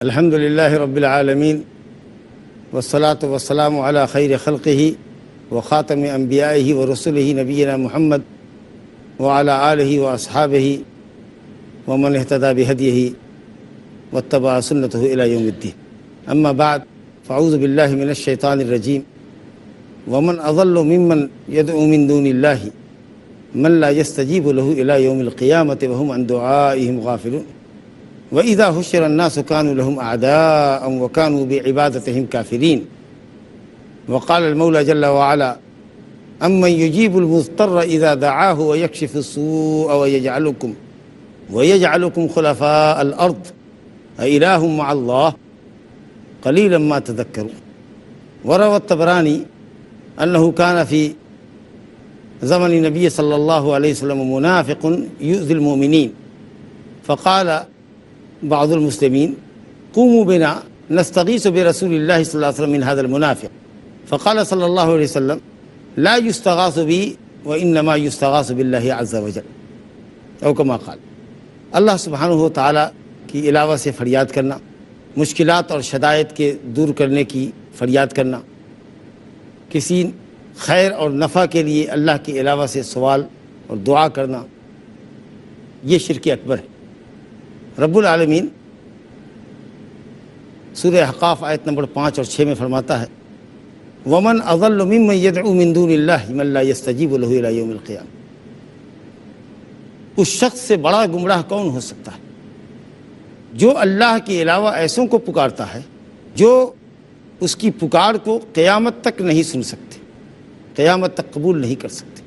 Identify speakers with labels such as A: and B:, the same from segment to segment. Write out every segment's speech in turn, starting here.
A: الحمد لله رب العالمين والصلاة والسلام على خير خلقه وخاتم أنبيائه ورسله نبينا محمد وعلى آله وأصحابه ومن اهتدى بهديه واتبع سنته إلى يوم الدين. أما بعد فأعوذ بالله من الشيطان الرجيم. ومن أضل ممن يدعو من دون الله من لا يستجيب له إلى يوم القيامة وهم عن دعائهم غافلون. وإذا حشر الناس كانوا لهم أعداء وكانوا بعبادتهم كافرين. وقال المولى جل وعلا: أمن يجيب المضطر إذا دعاه ويكشف السوء ويجعلكم خلفاء الأرض أإله مع الله قليلا ما تذكرون. وروى الطبراني أنه كان في زمن النبي صلى الله عليه وسلم منافق يؤذي المؤمنين، فقال بعض المسلمين: قوموا بنا نستغيث برسول الله صلى الله عليه وسلم من هذا المنافق. فقال صلى الله عليه وسلم: لا يستغاث بي وإنما يستغاث بالله عز وجل، او كما قال. اللہ سبحانہ و تعالیٰ کی علاوہ سے فریاد کرنا، مشکلات اور شدائد کے دور کرنے کی فریاد کرنا، کسی خیر اور نفع کے لیے اللہ کے علاوہ سے سوال اور دعا کرنا، یہ شرک اکبر ہے۔ رب العالمین سورہ احقاف آیت نمبر 5 اور 6 میں فرماتا ہے: ومن اضل ممن يدعو من دون اللہ من لا يستجیب له الى یوم القیامہ۔ اس شخص سے بڑا گمراہ کون ہو سکتا ہے جو اللہ کے علاوہ ایسوں کو پکارتا ہے جو اس کی پکار کو قیامت تک نہیں سن سکتے، قیامت تک قبول نہیں کر سکتے۔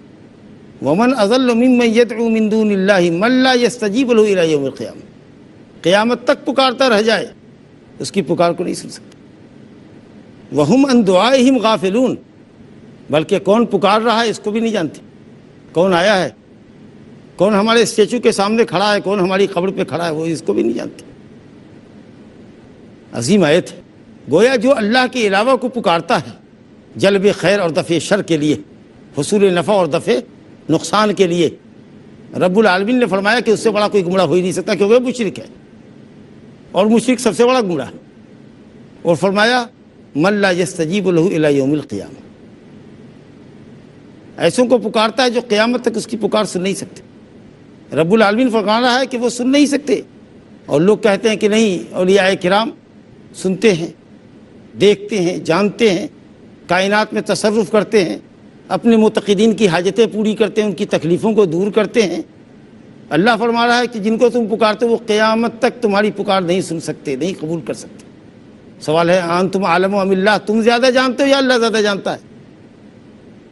A: ومن اضل ممن يدعو من دون اللہ من لا يستجیب له الى یوم القیامہ، قیامت تک پکارتا رہ جائے، اس کی پکار کو نہیں سن سکتے۔ وہم عن دعائہم غافلون، بلکہ کون پکار رہا ہے اس کو بھی نہیں جانتے، کون آیا ہے، کون ہمارے اسٹیچو کے سامنے کھڑا ہے، کون ہماری قبر پہ کھڑا ہے، وہ اس کو بھی نہیں جانتے۔ عظیم آیت ہے۔ گویا جو اللہ کے علاوہ کو پکارتا ہے جلب خیر اور دفع شر کے لیے، حصول نفع اور دفع نقصان کے لیے، رب العالمین نے فرمایا کہ اس سے بڑا کوئی گمراہ ہو ہی نہیں سکتا، کیونکہ وہ مشرک ہے، اور مشرک سب سے بڑا گمراہ ہے۔ اور فرمایا: من لا یستجیب له الی یوم القیامہ، ایسوں کو پکارتا ہے جو قیامت تک اس کی پکار سن نہیں سکتے۔ رب العالمین فرما رہا ہے کہ وہ سن نہیں سکتے، اور لوگ کہتے ہیں کہ نہیں، اولیاء کرام سنتے ہیں، دیکھتے ہیں، جانتے ہیں، کائنات میں تصرف کرتے ہیں، اپنے معتقدین کی حاجتیں پوری کرتے ہیں، ان کی تکلیفوں کو دور کرتے ہیں۔ اللہ فرما رہا ہے کہ جن کو تم پکارتے وہ قیامت تک تمہاری پکار نہیں سن سکتے، نہیں قبول کر سکتے۔ سوال ہے: انتم عالم ام اللہ، تم زیادہ جانتے ہو یا اللہ زیادہ جانتا ہے؟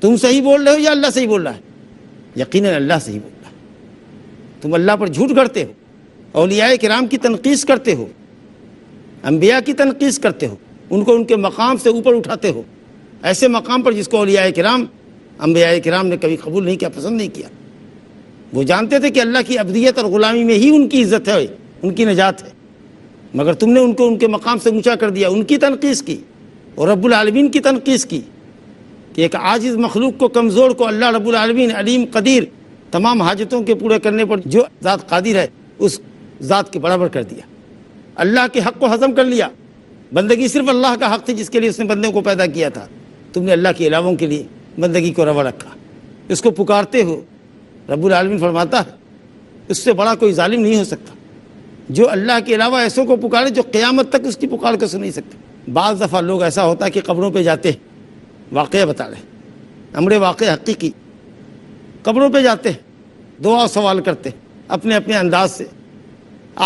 A: تم صحیح بول رہے ہو یا اللہ صحیح بول رہا ہے؟ یقیناً اللہ صحیح بول رہا ہے۔ تم اللہ پر جھوٹ کرتے ہو، اولیاء کرام کی تنقیص کرتے ہو، انبیاء کی تنقیص کرتے ہو، ان کو ان کے مقام سے اوپر اٹھاتے ہو، ایسے مقام پر جس کو اولیاء کرام، انبیاء کرام نے کبھی قبول نہیں کیا، پسند نہیں کیا۔ وہ جانتے تھے کہ اللہ کی عبدیت اور غلامی میں ہی ان کی عزت ہے، ان کی نجات ہے، مگر تم نے ان کو ان کے مقام سے اونچا کر دیا، ان کی تنقیص کی اور رب العالمین کی تنقیص کی کہ ایک عاجز مخلوق کو، کمزور کو اللہ رب العالمین علیم قدیر، تمام حاجتوں کے پورے کرنے پر جو ذات قادر ہے اس ذات کے برابر کر دیا۔ اللہ کے حق کو ہضم کر لیا۔ بندگی صرف اللہ کا حق تھی جس کے لیے اس نے بندے کو پیدا کیا تھا، تم نے اللہ کے علاوہ کے لیے بندگی کو روا رکھا، اس کو پکارتے ہو۔ رب العالمین فرماتا ہے اس سے بڑا کوئی ظالم نہیں ہو سکتا جو اللہ کے علاوہ ایسوں کو پکارے جو قیامت تک اس کی پکار کو سن نہیں سکتے۔ بعض دفعہ لوگ ایسا ہوتا ہے کہ قبروں پہ جاتے ہیں، واقعہ بتا رہے ہیں، امر واقع حقیقی، قبروں پہ جاتے ہیں، دعا و سوال کرتے ہیں اپنے اپنے انداز سے۔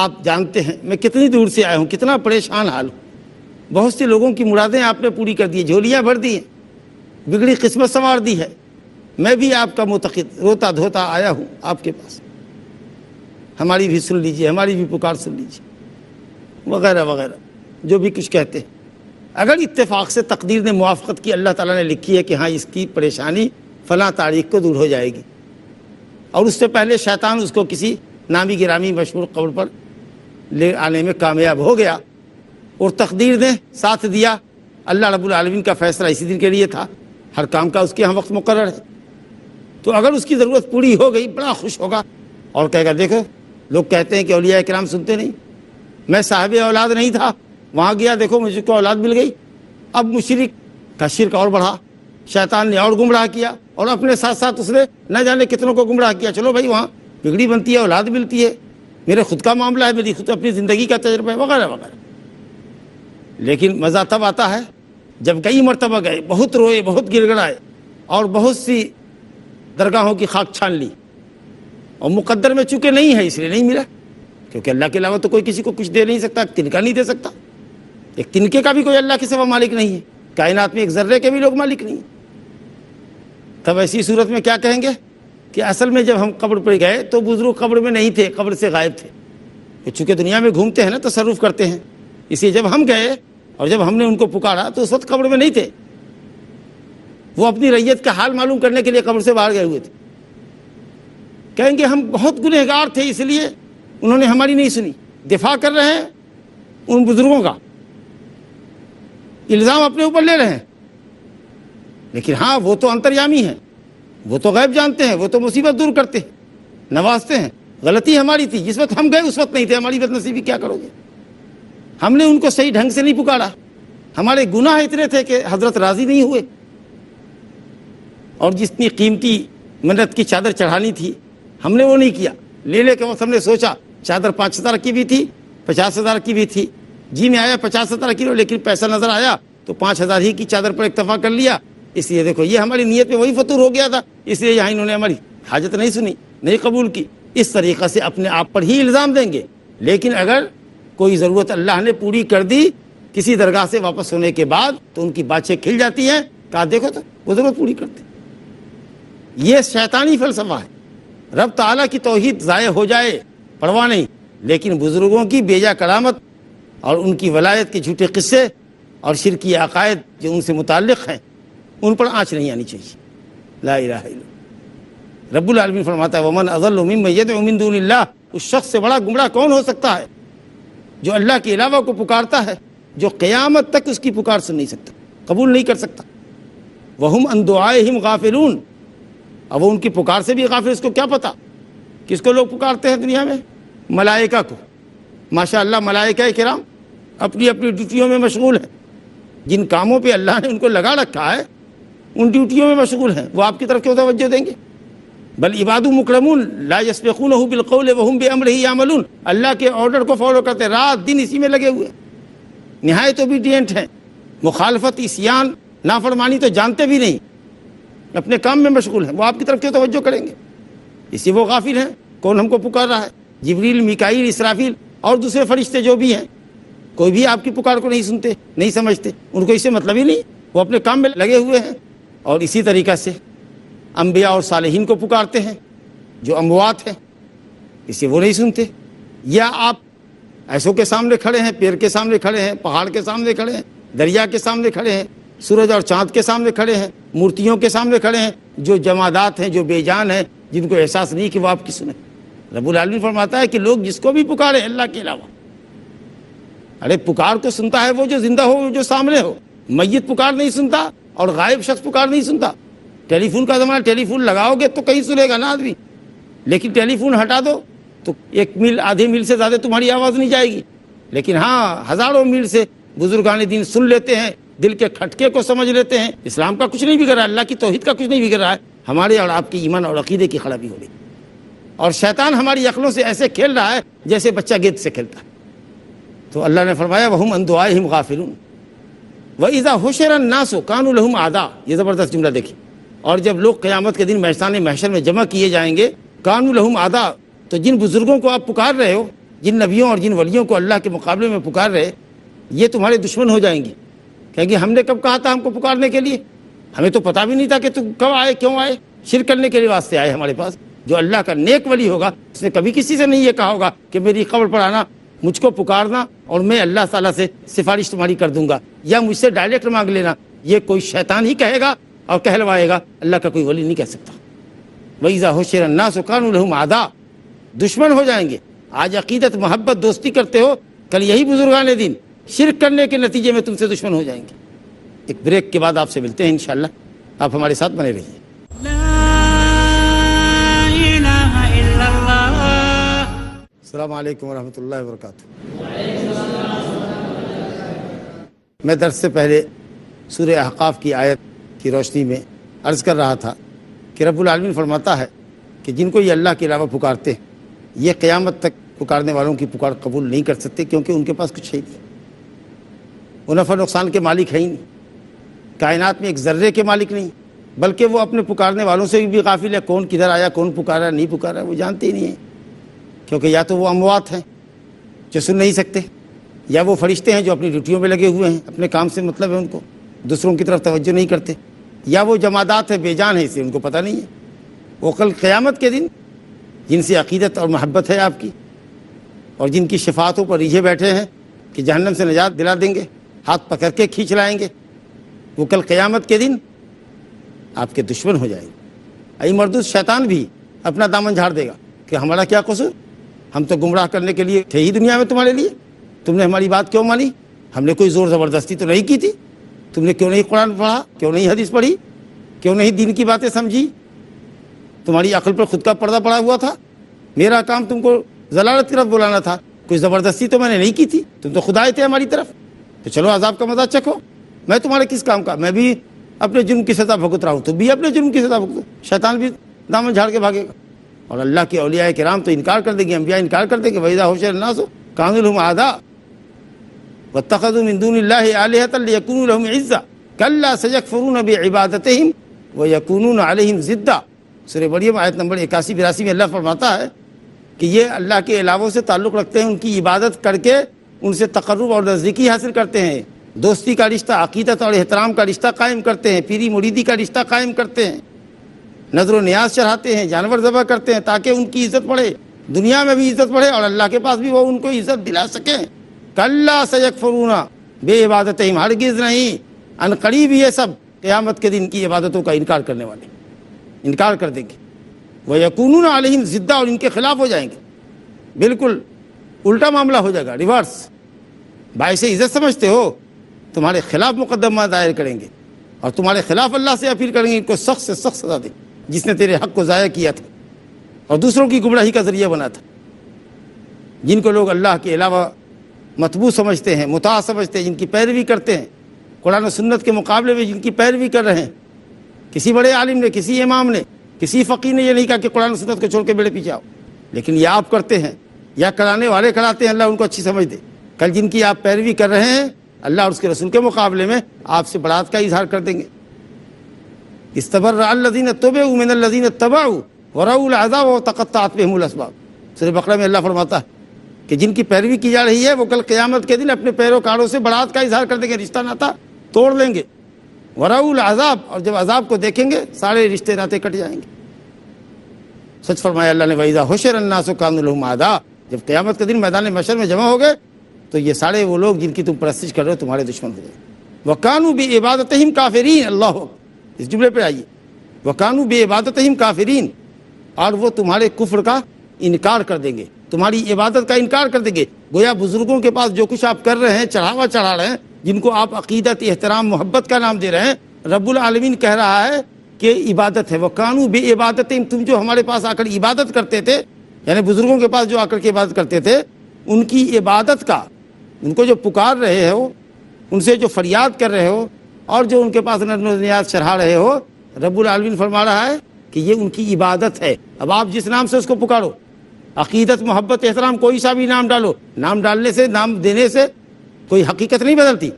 A: آپ جانتے ہیں میں کتنی دور سے آیا ہوں، کتنا پریشان حال ہوں، بہت سے لوگوں کی مرادیں آپ نے پوری کر دی، جھولیاں بھر دی ہیں، بگڑی قسمت سنوار دی ہے۔ میں بھی آپ کا معتقد روتا دھوتا آیا ہوں آپ کے پاس، ہماری بھی سن لیجئے، ہماری بھی پکار سن لیجئے، وغیرہ وغیرہ جو بھی کچھ کہتے ہیں۔ اگر اتفاق سے تقدیر نے موافقت کی، اللہ تعالیٰ نے لکھی ہے کہ ہاں اس کی پریشانی فلاں تاریخ کو دور ہو جائے گی، اور اس سے پہلے شیطان اس کو کسی نامی گرامی مشہور قبر پر لے آنے میں کامیاب ہو گیا، اور تقدیر نے ساتھ دیا، اللہ رب العالمین کا فیصلہ اسی دن کے لیے تھا، ہر کام کا اس کے ہاں وقت مقرر ہے۔ تو اگر اس کی ضرورت پوری ہو گئی بڑا خوش ہوگا اور کہے گا دیکھو لوگ کہتے ہیں کہ اولیاء کرام سنتے نہیں، میں صاحب اولاد نہیں تھا وہاں گیا دیکھو مجھ کو اولاد مل گئی. اب مشرک کا شرک اور بڑھا, شیطان نے اور گمراہ کیا, اور اپنے ساتھ ساتھ اس نے نہ جانے کتنوں کو گمراہ کیا. چلو بھائی وہاں بگڑی بنتی ہے, اولاد ملتی ہے, میرے خود کا معاملہ ہے, میری خود اپنی زندگی کا تجربہ ہے, وغیرہ وغیرہ. لیکن مزہ تب آتا ہے جب کئی مرتبہ گئے, بہت روئے, بہت گر گڑائے, اور بہت سی درگاہوں کی خاک چھان لی, اور مقدر میں چونکہ نہیں ہے اس لیے نہیں ملا, کیونکہ اللہ کے علاوہ تو کوئی کسی کو کچھ دے نہیں سکتا, تنکا نہیں دے سکتا. ایک تنکے کا بھی کوئی اللہ کے سوا مالک نہیں ہے, کائنات میں ایک ذرے کے بھی لوگ مالک نہیں ہیں. تب ایسی صورت میں کیا کہیں گے کہ اصل میں جب ہم قبر پہ گئے تو بزرگ قبر میں نہیں تھے, قبر سے غائب تھے. چونکہ دنیا میں گھومتے ہیں نا, تصرف کرتے ہیں, اس لیے جب ہم گئے اور جب ہم نے ان کو پکارا تو اس وقت قبر میں نہیں تھے. وہ اپنی ریت کا حال معلوم کرنے کے لیے قبر سے باہر گئے ہوئے تھے. کہیں گے ہم بہت گنہگار تھے اس لیے انہوں نے ہماری نہیں سنی. دفاع کر رہے ہیں ان بزرگوں کا, الزام اپنے اوپر لے رہے ہیں. لیکن ہاں وہ تو انتریامی ہیں, وہ تو غیب جانتے ہیں, وہ تو مصیبت دور کرتے ہیں, نوازتے ہیں. غلطی ہماری تھی, جس وقت ہم گئے اس وقت نہیں تھے, ہماری بد نصیبی کیا کرو گے. ہم نے ان کو صحیح ڈھنگ سے نہیں پکارا, ہمارے گناہ اتنے تھے کہ حضرت راضی نہیں ہوئے. اور جتنی قیمتی منت کی چادر چڑھانی تھی ہم نے وہ نہیں کیا. لینے کے وقت ہم نے سوچا چادر 5,000 کی بھی تھی, 50,000 کی بھی تھی, جی میں آیا 50,000 کی, لیکن پیسہ نظر آیا تو 5,000 ہی کی چادر پر اکتفا کر لیا. اس لیے دیکھو یہ ہماری نیت میں وہی فطور ہو گیا تھا, اس لیے یہاں انہوں نے ہماری حاجت نہیں سنی, نہیں قبول کی. اس طریقے سے اپنے آپ پر ہی الزام دیں گے. لیکن اگر کوئی ضرورت اللہ نے پوری کر دی کسی درگاہ سے واپس ہونے کے بعد تو ان کی باتیں کھل جاتی ہیں, کہا دیکھو تو وہ ضرورت پوری کرتے. یہ شیطانی فلسفہ ہے. رب تعالیٰ کی توحید ضائع ہو جائے پرواہ نہیں, لیکن بزرگوں کی بیجا کرامت اور ان کی ولایت کے جھوٹے قصے اور شرکی عقائد جو ان سے متعلق ہیں ان پر آنچ نہیں آنی چاہیے. لا الہ الا اللہ. رب العالمین فرماتا ہے ومن اضل ممن يدعو من دون اللہ, اس شخص سے بڑا گمراہ کون ہو سکتا ہے جو اللہ کے علاوہ کو پکارتا ہے, جو قیامت تک اس کی پکار سن نہیں سکتا, قبول نہیں کر سکتا. وہم عن دعائہم غافلون, اب وہ ان کی پکار سے بھی غافل. اس کو کیا پتا کس کو لوگ پکارتے ہیں دنیا میں؟ ملائکہ کو. ماشاء اللہ ملائکہ کرام اپنی اپنی ڈیوٹیوں میں مشغول ہیں, جن کاموں پہ اللہ نے ان کو لگا رکھا ہے ان ڈیوٹیوں میں مشغول ہیں. وہ آپ کی طرف کیوں توجہ دیں گے؟ بل عباد مکرمون لا یسبقونہ بالقول وہم بامرہ یعملون, اللہ کے آرڈر کو فالو کرتے رات دن اسی میں لگے ہوئے, نہایت اوبیڈینٹ ہیں. مخالفت, عصیان, نافرمانی تو جانتے بھی نہیں, اپنے کام میں مشغول ہیں. وہ آپ کی طرف کیوں توجہ کریں گے؟ اسی وہ غافل ہیں. کون ہم کو پکار رہا ہے؟ جبریل, میکائیل, اسرافیل اور دوسرے فرشتے جو بھی ہیں, کوئی بھی آپ کی پکار کو نہیں سنتے, نہیں سمجھتے, ان کو اس سے مطلب ہی نہیں, وہ اپنے کام میں لگے ہوئے ہیں. اور اسی طریقہ سے انبیاء اور صالحین کو پکارتے ہیں جو اموات ہیں, اسے وہ نہیں سنتے. یا آپ ایسوں کے سامنے کھڑے ہیں, پیڑ کے سامنے کھڑے ہیں, پہاڑ کے سامنے کھڑے ہیں, دریا کے سامنے کھڑے ہیں, سورج اور چاند کے سامنے کھڑے ہیں, مورتیوں کے سامنے کھڑے ہیں جو جمادات ہیں, جو بے جان ہیں, جن کو احساس نہیں کہ وہ آپ کی سنیں. رب العالمین فرماتا ہے کہ لوگ جس کو بھی پکارے اللہ کے علاوہ, ارے پکار کو سنتا ہے وہ جو زندہ ہو, وہ جو سامنے ہو. میت پکار نہیں سنتا اور غائب شخص پکار نہیں سنتا. ٹیلی فون کا زمانہ, ٹیلی فون لگاؤ گے تو کہیں سنے گا نا آدمی, لیکن ٹیلی فون ہٹا دو تو 1 میل آدھے میل سے زیادہ تمہاری آواز نہیں جائے گی. لیکن ہاں ہزاروں میل سے بزرگان دین سن لیتے ہیں, دل کے کھٹکے کو سمجھ لیتے ہیں. اسلام کا کچھ نہیں بگڑ رہا ہے, اللہ کی توحید کا کچھ نہیں بگڑ رہا ہے, ہمارے اور آپ کی ایمان اور عقیدے کی خرابی ہو رہی. اور شیطان ہماری عقلوں سے ایسے کھیل رہا ہے جیسے بچہ گیند سے کھیلتا ہے. تو اللہ نے فرمایا وہم عن دعائہم غافلون وَإِذَا حُشِرَ النَّاسُ كَانُوا لَهُمْ أَعْدَاءَ. یہ زبردست جملہ دیکھیں. اور جب لوگ قیامت کے دن میدان محشر میں جمع کیے جائیں گے, كَانُوا لَهُمْ أَعْدَاءَ, تو جن بزرگوں کو آپ پکار رہے ہو, جن نبیوں اور جن ولیوں کو اللہ کے مقابلے میں پکار رہے, یہ تمہارے دشمن ہو جائیں گے. کہیں گے ہم نے کب کہا تھا ہم کو پکارنے کے لیے, ہمیں تو پتہ بھی نہیں تھا کہ تم کب آئے, کیوں آئے, شرک کرنے کے لیے واسطے آئے ہمارے پاس. جو اللہ کا نیک ولی ہوگا اس نے کبھی کسی سے نہیں یہ کہا ہوگا کہ میری قبر پر آنا, مجھ کو پکارنا اور میں اللہ تعالیٰ سے سفارش تمہاری کر دوں گا, یا مجھ سے ڈائریکٹ مانگ لینا. یہ کوئی شیطان ہی کہے گا اور کہلوائے گا, اللہ کا کوئی ولی نہیں کہہ سکتا. وَإِذَا حُشِرَ النَّاسُ كَانُوا لَهُمْ أَعْدَاءَ, دشمن ہو جائیں گے. آج عقیدت, محبت, دوستی کرتے ہو, کل یہی بزرگان دین شرک کرنے کے نتیجے میں تم سے دشمن ہو جائیں گے. ایک بریک کے بعد آپ سے ملتے ہیں انشاءاللہ, آپ ہمارے ساتھ بنے رہیے. السلام علیکم ورحمۃ اللہ وبرکاتہ. میں درس سے پہلے سورہ احقاف کی آیت کی روشنی میں عرض کر رہا تھا کہ رب العالمین فرماتا ہے کہ جن کو یہ اللہ کے علاوہ پکارتے ہیں یہ قیامت تک پکارنے والوں کی پکار قبول نہیں کر سکتے، کیونکہ ان کے پاس کچھ ہے نہیں، وہ نفع نقصان کے مالک ہے ہی نہیں، کائنات میں ایک ذرے کے مالک نہیں، بلکہ وہ اپنے پکارنے والوں سے بھی غافل ہے، کون کدھر آیا، کون پکارا نہیں پکارا وہ جانتے ہی نہیں ہیں، کیونکہ یا تو وہ اموات ہیں جو سن نہیں سکتے، یا وہ فرشتے ہیں جو اپنی ڈیوٹیوں میں لگے ہوئے ہیں، اپنے کام سے مطلب ہے ان کو، دوسروں کی طرف توجہ نہیں کرتے، یا وہ جمادات ہیں، بے جان ہیں، اسے ان کو پتہ نہیں ہے۔ وہ کل قیامت کے دن جن سے عقیدت اور محبت ہے آپ کی، اور جن کی شفاعتوں پر ریجھے بیٹھے ہیں کہ جہنم سے نجات دلا دیں گے، ہاتھ پکڑ کے کھینچ لائیں گے، وہ کل قیامت کے دن آپ کے دشمن ہو جائیں گے۔ ای مردود شیطان بھی اپنا دامن جھاڑ دے گا کہ ہمارا کیا قصور، ہم تو گمراہ کرنے کے لیے تھے ہی دنیا میں تمہارے لیے، تم نے ہماری بات کیوں مانی، ہم نے کوئی زور زبردستی تو نہیں کی تھی، تم نے کیوں نہیں قرآن پڑھا، کیوں نہیں حدیث پڑھی، کیوں نہیں دین کی باتیں سمجھی، تمہاری عقل پر خود کا پردہ پڑا ہوا تھا، میرا کام تم کو ضلالت کی طرف بلانا تھا، کوئی زبردستی تو میں نے نہیں کی تھی، تم تو خدا تھے ہماری طرف، تو چلو عذاب کا مزہ چکھو، میں تمہارے کس کام کا، میں بھی اپنے جرم کی سزا بھگت رہا ہوں، تم بھی اپنے جرم کی سزا بھگتو، شیطان بھی دامن جھاڑ کے بھاگے گا۔ اور اللہ کے اولیاء کرام تو انکار کر دیں گے، انبیاء انکار کر دیں گے، وَإِذَا حُشِرَ النَّاسُ كَانُوا لَهُمْ أَعْدَاءً وَاتَّخَذُوا مِن دُونِ اللَّهِ آلِهَةً لِيَكُونُوا لَهُمْ عِزًّا كَلَّا سَيَكْفُرُونَ بِعِبَادَتِهِمْ وَيَكُونُونَ عَلَيْهِمْ ضِدًّا۔ سورہ مریم آیت نمبر 81-82 میں اللہ فرماتا ہے کہ یہ اللہ کے علاوہ سے تعلق رکھتے ہیں، ان کی عبادت کر کے ان سے تقرب اور نزدیکی حاصل کرتے ہیں، دوستی کا رشتہ، عقیدت اور احترام کا رشتہ قائم کرتے ہیں، پیری مریدی کا رشتہ قائم کرتے ہیں، نذر و نیاز چڑھاتے ہیں، جانور ذبح کرتے ہیں تاکہ ان کی عزت بڑھے، دنیا میں بھی عزت بڑھے اور اللہ کے پاس بھی وہ ان کو عزت دلا سکیں۔ کلا سیکفرون بے عبادتہم، ہرگز نہیں، ان قریب یہ سب قیامت کے دن کی عبادتوں کا انکار کرنے والے انکار کر دیں گے، وَيَكُونُونَ عَلَيْهِمْ ضِدًّا، اور ان کے خلاف ہو جائیں گے، بالکل الٹا معاملہ ہو جائے گا، ریورس، باعث عزت سمجھتے ہو، تمہارے خلاف مقدمہ دائر کریں گے اور تمہارے خلاف اللہ سے اپیل کریں گے، ان کو سخت سے سخت سزا دے جس نے تیرے حق کو ضائع کیا تھا اور دوسروں کی گمراہی کا ذریعہ بنا تھا۔ جن کو لوگ اللہ کے علاوہ متبوع سمجھتے ہیں، مطاع سمجھتے ہیں، جن کی پیروی کرتے ہیں، قرآن و سنت کے مقابلے میں جن کی پیروی کر رہے ہیں، کسی بڑے عالم نے، کسی امام نے، کسی فقیر نے یہ نہیں کہا کہ قرآن و سنت کو چھوڑ کے میرے پیچھے آؤ، لیکن یہ آپ کرتے ہیں یا کرانے والے کراتے ہیں، اللہ ان کو اچھی سمجھ دے۔ کل جن کی آپ پیروی کر رہے ہیں، اللہ اور اس کے رسول کے مقابلے میں آپ سے برات کا اظہار کر دیں گے۔ استبرأ الذین اتبعوا من الذین اتبعوا ورأوا العذاب وتقطعت بهم الاسباب۔ سورہ بقرہ میں اللہ فرماتا ہے کہ جن کی پیروی کی جا رہی ہے وہ کل قیامت کے دن اپنے پیروکاروں سے برات کا اظہار کر دیں گے، رشتہ ناتا توڑ لیں گے، ورأوا العذاب، اور جب عذاب کو دیکھیں گے سارے رشتے ناتے کٹ جائیں گے۔ سچ فرمایا اللہ نے، وَإِذَا حُشِرَ النَّاسُ كَانُوا لَهُمْ أَعْدَاءً، جب قیامت کے دن میدان محشر میں جمع ہو گئے تو یہ سارے وہ لوگ جن کی تم پرستش کر رہے ہو تمہارے دشمن ہو جائیں۔ وَكَانُوا بِعِبَادَتِهِمْ كَافِرِينَ، اللہ اس جملے پہ آئیے، وَكَانُوا بِعِبَادَتِهِمْ كَافِرِينَ، اور وہ تمہارے کفر کا انکار کر دیں گے، تمہاری عبادت کا انکار کر دیں گے۔ گویا بزرگوں کے پاس جو کچھ آپ کر رہے ہیں، چڑھاوا چڑھا رہے ہیں، جن کو آپ عقیدت، احترام، محبت کا نام دے رہے ہیں، رب العالمین کہہ رہا ہے کہ عبادت ہے۔ وَكَانُوا بِعِبَادَتِهِمْ، تم جو ہمارے پاس آ کر عبادت کرتے تھے، یعنی بزرگوں کے پاس جو آ کر کے عبادت کرتے تھے، ان کی عبادت کا، ان کو جو پکار رہے ہو، ان سے جو فریاد کر رہے ہو اور جو ان کے پاس نذر و نیاز چڑھا رہے ہو، رب العالمین فرما رہا ہے کہ یہ ان کی عبادت ہے۔ اب آپ جس نام سے اس کو پکارو، عقیدت، محبت، احترام، کوئی سا بھی نام ڈالو، نام ڈالنے سے، نام دینے سے کوئی حقیقت نہیں بدلتی۔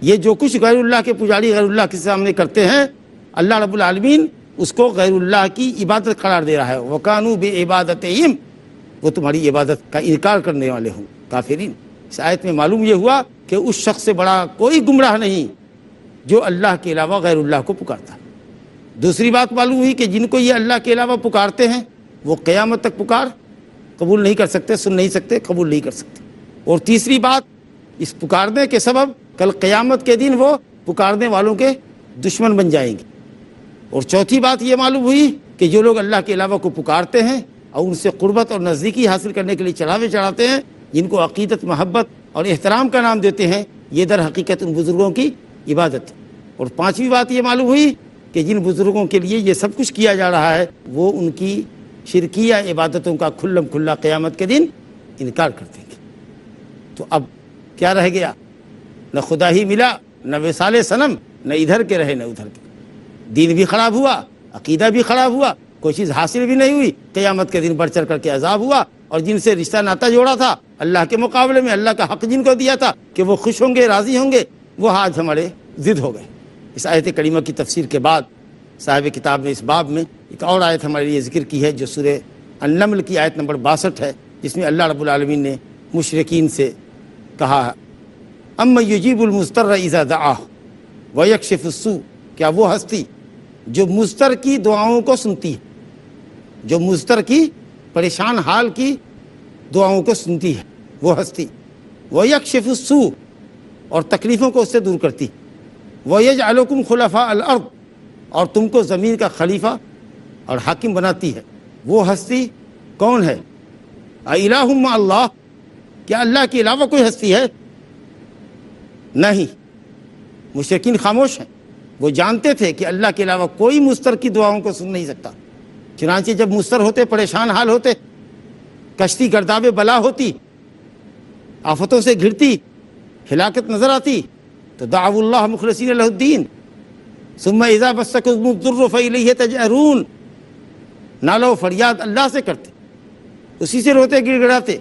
A: یہ جو کچھ غیر اللہ کے پجاری غیر اللہ کے سامنے کرتے ہیں، اللہ رب العالمین اس کو غیر اللہ کی عبادت قرار دے رہا ہے۔ وَكَانُوا بِعِبَادَتِهِمْ، وہ تمہاری عبادت کا انکار کرنے والے ہوں، کافرین۔ اس آیت میں معلوم یہ ہوا کہ اس شخص سے بڑا کوئی گمراہ نہیں جو اللہ کے علاوہ غیر اللہ کو پکارتا۔ دوسری بات معلوم ہوئی کہ جن کو یہ اللہ کے علاوہ پکارتے ہیں وہ قیامت تک پکار قبول نہیں کر سکتے، سن نہیں سکتے، قبول نہیں کر سکتے۔ اور تیسری بات، اس پکارنے کے سبب کل قیامت کے دن وہ پکارنے والوں کے دشمن بن جائیں گے۔ اور چوتھی بات یہ معلوم ہوئی کہ جو لوگ اللہ کے علاوہ کو پکارتے ہیں اور ان سے قربت اور نزدیکی حاصل کرنے کے لیے چڑھاوے چڑھاتے ہیں، جن کو عقیدت، محبت اور احترام کا نام دیتے ہیں، یہ در حقیقت ان بزرگوں کی عبادت ہے۔ اور پانچویں بات یہ معلوم ہوئی کہ جن بزرگوں کے لیے یہ سب کچھ کیا جا رہا ہے وہ ان کی شرکیہ عبادتوں کا کھلم کھلا قیامت کے دن انکار کر دیں گے۔ تو اب کیا رہ گیا نہ خدا ہی ملا، نہ وصال صنم، نہ ادھر کے رہے نہ ادھر کے، دین بھی خراب ہوا، عقیدہ بھی خراب ہوا، کوئی چیز حاصل بھی نہیں ہوئی، قیامت کے دن بڑھ چڑھ کر کے عذاب ہوا، اور جن سے رشتہ ناتا جوڑا تھا اللہ کے مقابلے میں، اللہ کا حق جن کو دیا تھا کہ وہ خوش ہوں گے، راضی ہوں گے، وہ آج ہمارے ضد ہو گئے۔ اس آیت کریمہ کی تفسیر کے بعد صاحب کتاب نے اس باب میں ایک اور آیت ہمارے لیے ذکر کی ہے جو سورہ النمل کی آیت نمبر 62 ہے، جس میں اللہ رب العالمین نے مشرکین سے کہا ہے اَمَّن یُجِیبُ الْمُضْطَرَّ اِذَا دَعَاهُ وَیَکْشِفُ السُّوءَ، کیا وہ ہستی جو مضطر کی دعاؤں کو سنتی ہے، جو مضطر کی پریشان حال کی دعاؤں کو سنتی ہے، وہ ہستی، وَیَکْشِفُ السُّوءَ، اور تکلیفوں کو اس سے دور کرتی، وَیَجْعَلُکُمْ خُلَفَاءَ الْأَرْضِ، اور تم کو زمین کا خلیفہ اور حاکم بناتی ہے، وہ ہستی کون ہے؟ اَإِلَٰهٌ مَّعَ اللَّهِ، کیا اللہ کے علاوہ کوئی ہستی ہے؟ نہیں، مشرکین خاموش ہیں، وہ جانتے تھے کہ اللہ کے علاوہ کوئی مضطر کی دعاؤں کو سن نہیں سکتا، چنانچہ جب مضطر ہوتے، پریشان حال ہوتے، کشتی گرداب بلا ہوتی، آفتوں سے گھرتی، ہلاکت نظر آتی، تو دعوا اللہ مخلصین لہ الدین ثم اذا مسکم الضر فالیہ تجأرون، نالو فریاد اللہ سے کرتے، اسی سے روتے گڑ گڑاتے،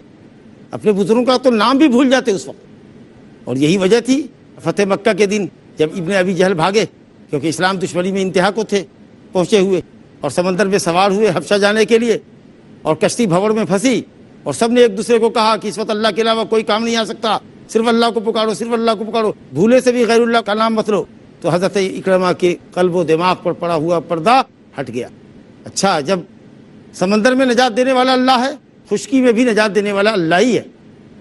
A: اپنے بزرگوں کا تو نام بھی بھول جاتے اس وقت۔ اور یہی وجہ تھی فتح مکہ کے دن جب ابن ابی جہل بھاگے، کیونکہ اسلام دشمنی میں انتہا کو تھے پہنچے ہوئے، اور سمندر میں سوار ہوئے حبشہ جانے کے لیے، اور کشتی بھنور میں پھنسی، اور سب نے ایک دوسرے کو کہا کہ اس وقت اللہ کے علاوہ کوئی کام نہیں آ سکتا، صرف اللہ کو پکارو، صرف اللہ کو پکارو، بھولے سے بھی غیر اللہ کا نام مت لو۔ تو حضرت اکرمہ کے قلب و دماغ پر پڑا ہوا پردہ ہٹ گیا۔ اچھا، جب سمندر میں نجات دینے والا اللہ ہے، خشکی میں بھی نجات دینے والا اللہ ہی ہے۔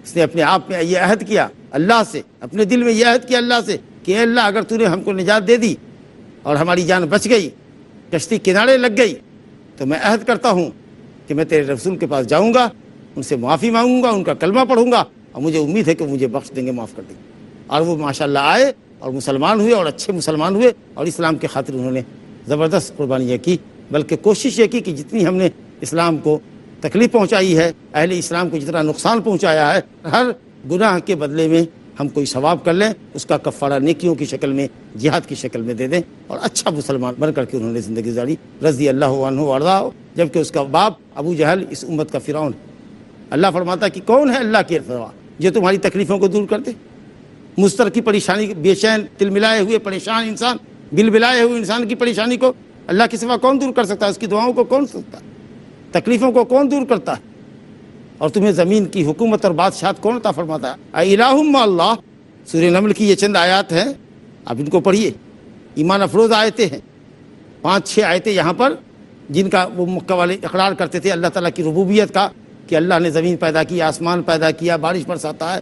A: اس نے اپنے آپ میں یہ عہد کیا اللہ سے، اپنے دل میں یہ عہد کیا اللہ سے کہ اے اللہ، اگر تو نے ہم کو نجات دے دی اور ہماری جان بچ گئی، کشتی کنارے لگ گئی، تو میں عہد کرتا ہوں کہ میں تیرے رسول کے پاس جاؤں گا، ان سے معافی مانگوں گا، ان کا کلمہ پڑھوں گا، اور مجھے امید ہے کہ مجھے بخش دیں گے، معاف کر دیں گے۔ اور وہ ماشاءاللہ آئے اور مسلمان ہوئے، اور اچھے مسلمان ہوئے، اور اسلام کے خاطر انہوں نے زبردست قربانیاں کی، بلکہ کوشش یہ کی کہ جتنی ہم نے اسلام کو تکلیف پہنچائی ہے، اہل اسلام کو جتنا نقصان پہنچایا ہے، ہر گناہ کے بدلے میں ہم کوئی ثواب کر لیں، اس کا کفارہ نیکیوں کی شکل میں، جہاد کی شکل میں دے دیں، اور اچھا مسلمان بن کر کے انہوں نے زندگی گزاری رضی اللہ عنہ وارضاہ، جبکہ اس کا باپ ابو جہل اس امت کا فرعون ہے۔ اللہ فرماتا کہ کون ہے اللہ کے سوا جو تمہاری تکلیفوں کو دور کر دے؟ مضطر کی پریشانی، بے چین تل ملائے ہوئے پریشان انسان، بل بلائے ہوئے انسان کی پریشانی کو اللہ کے سوا کون دور کر سکتا ہے؟ اس کی دعاؤں کو کون سنتا ہے؟ تکلیفوں کو کون دور کرتا ہے؟ اور تمہیں زمین کی حکومت اور بادشاہت کون عطا فرماتا ہے؟ اِلٰہٌ مع اللہ، سورہ نمل کی یہ چند آیات ہیں، آپ ان کو پڑھیے، ایمان افروز آیتیں ہیں، 5-6 آیتیں یہاں پر، جن کا وہ مکہ والے اقرار کرتے تھے اللہ تعالیٰ کی ربوبیت کا، کہ اللہ نے زمین پیدا کی، آسمان پیدا کیا، بارش برساتا ہے،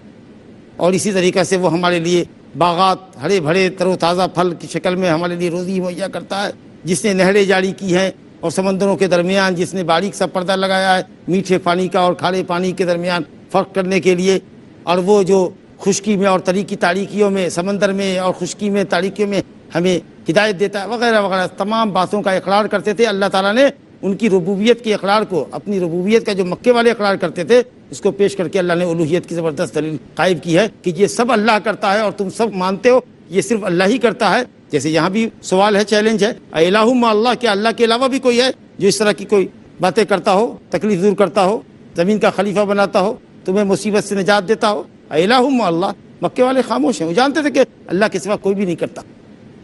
A: اور اسی طریقے سے وہ ہمارے لیے باغات ہرے بھرے تر و تازہ پھل کی شکل میں ہمارے لیے روزی مہیا کرتا ہے، جس نے نہریں جاری کی ہیں، اور سمندروں کے درمیان جس نے باریک سا پردہ لگایا ہے میٹھے پانی کا اور کھارے پانی کے درمیان فرق کرنے کے لیے، اور وہ جو خشکی میں اور تری کی تاریکیوں میں، سمندر میں اور خشکی میں تاریکیوں میں ہمیں ہدایت دیتا ہے، وغیرہ وغیرہ تمام باتوں کا اقرار کرتے تھے۔ اللہ تعالیٰ نے ان کی ربوبیت کے اقرار کو، اپنی ربوبیت کا جو مکے والے اقرار کرتے تھے، اس کو پیش کر کے اللہ نے الوہیت کی زبردست دلیل قائم کی ہے کہ یہ سب اللہ کرتا ہے، اور تم سب مانتے ہو یہ صرف اللہ ہی کرتا ہے۔ جیسے یہاں بھی سوال ہے، چیلنج ہے، اِلٰہٌ مع اللہ، کیا اللہ کے علاوہ بھی کوئی ہے جو اس طرح کی کوئی باتیں کرتا ہو، تکلیف دور کرتا ہو، زمین کا خلیفہ بناتا ہو، تمہیں مصیبت سے نجات دیتا ہو؟ اِلٰہٌ مع اللہ۔ مکے والے خاموش ہیں، وہ جانتے تھے کہ اللہ کے سوا کوئی بھی نہیں کرتا۔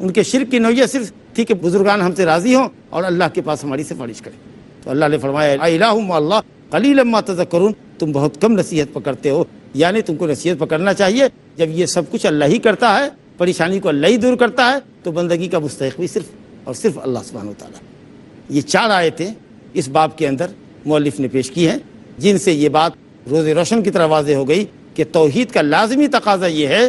A: ان کے شرک کی نوعیت صرف تھی کہ بزرگان ہم سے راضی ہوں اور اللہ کے پاس ہماری سفارش کریں۔ تو اللہ نے فرمایا اِلٰہٌ مع اللہ قلیلا ما تذکرون، تم بہت کم نصیحت پکڑتے ہو، یعنی تم کو نصیحت پکڑنا چاہیے۔ جب یہ سب کچھ اللہ ہی کرتا ہے، پریشانی کو اللہ ہی دور کرتا ہے، تو بندگی کا مستحق بھی صرف اور صرف اللہ سبحانہ وتعالیٰ۔ یہ 4 آیتیں اس باب کے اندر مؤلف نے پیش کی ہیں، جن سے یہ بات روز روشن کی طرح واضح ہو گئی کہ توحید کا لازمی تقاضا یہ ہے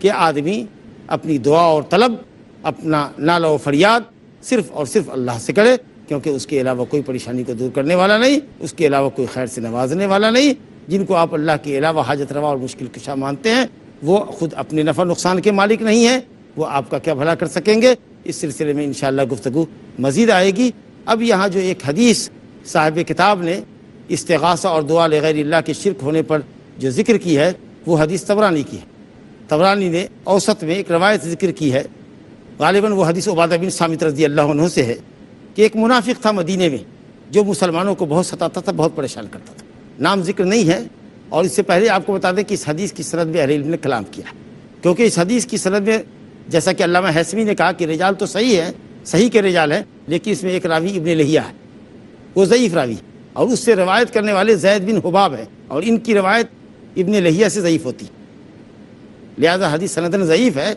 A: کہ آدمی اپنی دعا اور طلب، اپنا نالہ و فریاد صرف اور صرف اللہ سے کرے، کیونکہ اس کے علاوہ کوئی پریشانی کو دور کرنے والا نہیں، اس کے علاوہ کوئی خیر سے نوازنے والا نہیں۔ جن کو آپ اللہ کے علاوہ حاجت روا اور مشکل کشا مانتے ہیں، وہ خود اپنے نفع نقصان کے مالک نہیں ہیں، وہ آپ کا کیا بھلا کر سکیں گے؟ اس سلسلے میں انشاءاللہ گفتگو مزید آئے گی۔ اب یہاں جو ایک حدیث صاحب کتاب نے استغاثہ اور دعا لغیر اللہ کے شرک ہونے پر جو ذکر کی ہے، وہ حدیث طبرانی کی ہے، طبرانی نے اوسط میں ایک روایت ذکر کی ہے، غالباً وہ حدیث عبادہ بن صامت رضی اللہ عنہ سے ہے کہ ایک منافق تھا مدینے میں جو مسلمانوں کو بہت ستاتا تھا، بہت پریشان کرتا تھا۔ نام ذکر نہیں ہے، اور اس سے پہلے آپ کو بتا دیں کہ اس حدیث کی سند میں اہل علم نے کلام کیا ہے، کیونکہ اس حدیث کی سند میں جیسا کہ علامہ حیثمی نے کہا کہ رجال تو صحیح ہے، صحیح کے رجال ہیں، لیکن اس میں ایک راوی ابن لہیہ ہے، وہ ضعیف راوی، اور اس سے روایت کرنے والے زید بن حباب ہیں، اور ان کی روایت ابن لہیہ سے ضعیف ہوتی، لہذا حدیث سندن ضعیف ہے۔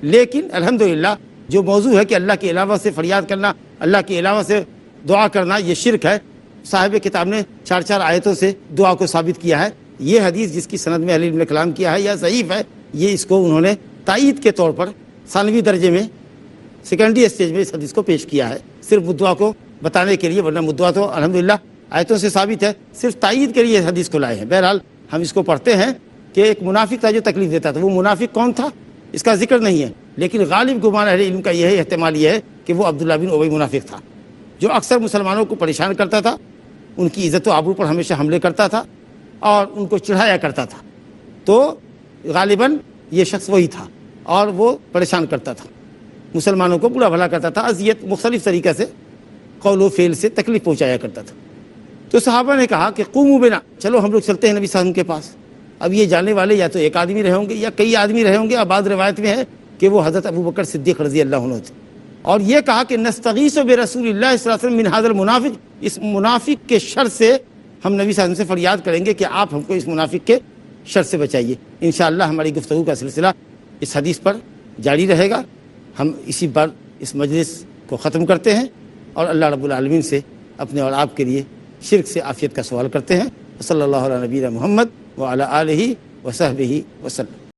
A: لیکن الحمدللہ جو موضوع ہے کہ اللہ کے علاوہ سے فریاد کرنا، اللہ کے علاوہ سے دعا کرنا، یہ شرک ہے، صاحب کتاب نے 4 آیتوں سے دعا کو ثابت کیا ہے۔ یہ حدیث جس کی سند میں اہل علم نے کلام کیا ہے یا ضعیف ہے، یہ اس کو انہوں نے تائید کے طور پر ثانوی درجے میں، سیکنڈری اسٹیج میں اس حدیث کو پیش کیا ہے، صرف مدعا کو بتانے کے لیے، ورنہ مدعا تو الحمدللہ آیتوں سے ثابت ہے، صرف تائید کے لیے اس حدیث کو لائے ہیں۔ بہرحال ہم اس کو پڑھتے ہیں کہ ایک منافق تھا جو تکلیف دیتا تھا، وہ منافق کون تھا اس کا ذکر نہیں ہے، لیکن غالب گمان اہل علم کا یہ ہے، احتمال یہ ہے کہ وہ عبداللہ بن ابی منافق تھا، جو اکثر مسلمانوں کو پریشان کرتا تھا، ان کی عزت و آبرو پر ہمیشہ حملے کرتا تھا اور ان کو چڑھایا کرتا تھا۔ تو غالباً یہ شخص وہی تھا، اور وہ پریشان کرتا تھا، مسلمانوں کو برا بھلا کرتا تھا، اذیت مختلف طریقے سے قول و فعل سے تکلیف پہنچایا کرتا تھا۔ تو صحابہ نے کہا کہ قوموا بنا، چلو ہم لوگ چلتے ہیں نبی صلی اللہ علیہ وسلم کے پاس۔ اب یہ جانے والے یا تو ایک آدمی رہے ہوں گے یا کئی آدمی رہے ہوں گے، اور بعض روایت میں ہے کہ وہ حضرت ابوبکر صدیق رضی اللہ عنہ تھے، اور یہ کہا کہ نستغیث برسول اللہ صلی اللہ علیہ وسلم من هذا المنافق، اس منافق کے شر سے ہم نبی صلی اللہ علیہ وسلم سے فریاد کریں گے کہ آپ ہم کو اس منافق کے شر سے بچائیے۔ انشاءاللہ ہماری گفتگو کا سلسلہ اس حدیث پر جاری رہے گا۔ ہم اسی بار اس مجلس کو ختم کرتے ہیں، اور اللہ رب العالمین سے اپنے اور آپ کے لیے شرک سے عافیت کا سوال کرتے ہیں۔ صلی اللہ علیہ نبینا محمد وعلی آلہ وصحبہ وسلم۔